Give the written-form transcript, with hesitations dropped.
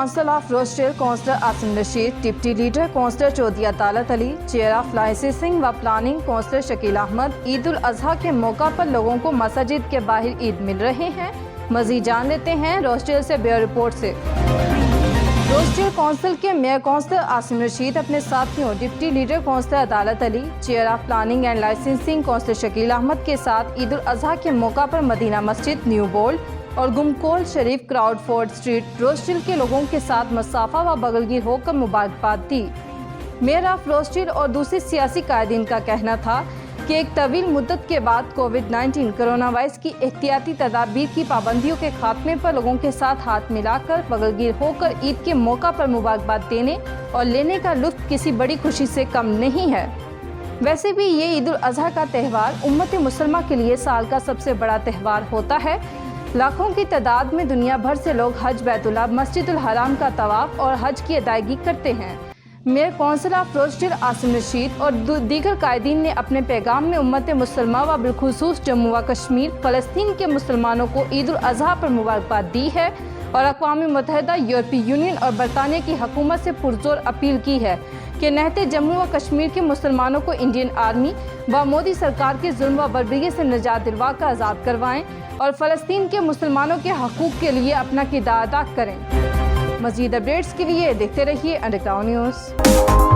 Council of Rochdale councillor Asim Rashid, deputy leader councillor Chaudhry Atalat Ali, chair of licensing و planning councillor Shakeel Ahmed. Eid al-Adha کے موقع پر لوگوں کو مساجد کے باہر عید مل رہے ہیں۔ مزید جان لیتے ہیں روسٹیل سے بیورو رپورٹ سے۔ روسٹیل کونسل کے میئر کونسلر عاصم رشید اپنے ساتھیوں deputy leader councillor Atalat Ali, chair of planning and licensing councillor Shakeel Ahmed کے ساتھ عید الاضحیٰ کے موقع پر مدینہ مسجد، نیو بولڈ اور گمکول شریف کراؤڈ فورڈ اسٹریٹ روسٹیل کے لوگوں کے ساتھ مصافحہ و بغلگیر ہو کر مبارکباد دی۔ میئر آف روسٹیل اور دوسرے سیاسی قائدین کا کہنا تھا کہ ایک طویل مدت کے بعد کووڈ-19 کرونا وائرس کی احتیاطی تدابیر کی پابندیوں کے خاتمے پر لوگوں کے ساتھ ہاتھ ملا کر بغلگیر ہو کر عید کے موقع پر مبارکباد دینے اور لینے کا لطف کسی بڑی خوشی سے کم نہیں ہے۔ ویسے بھی یہ عید الاضحیٰ کا تہوار امت مسلمہ کے لیے سال کا سب سے بڑا تہوار ہوتا ہے۔ لاکھوں کی تعداد میں دنیا بھر سے لوگ حج بیت اللہ مسجد الحرام کا طواف اور حج کی ادائیگی کرتے ہیں۔ Mayor council of Rochdale Asim Rashid اور دیگر قائدین نے اپنے پیغام میں امت مسلمہ و بالخصوص جموں و کشمیر، فلسطین کے مسلمانوں کو عید الاضحیٰ پر مبارکباد دی ہے اور اقوام متحدہ، یورپی یونین اور برطانیہ کی حکومت سے پرزور اپیل کی ہے کہ نہتے جموں و کشمیر کے مسلمانوں کو انڈین آرمی و مودی سرکار کے ظلم و بربری سے نجات دلوا کر آزاد کروائیں اور فلسطین کے مسلمانوں کے حقوق کے لیے اپنا کردار ادا کریں۔ مزید اپڈیٹس کے لیے دیکھتے رہیے انڈر گراؤنڈ نیوز۔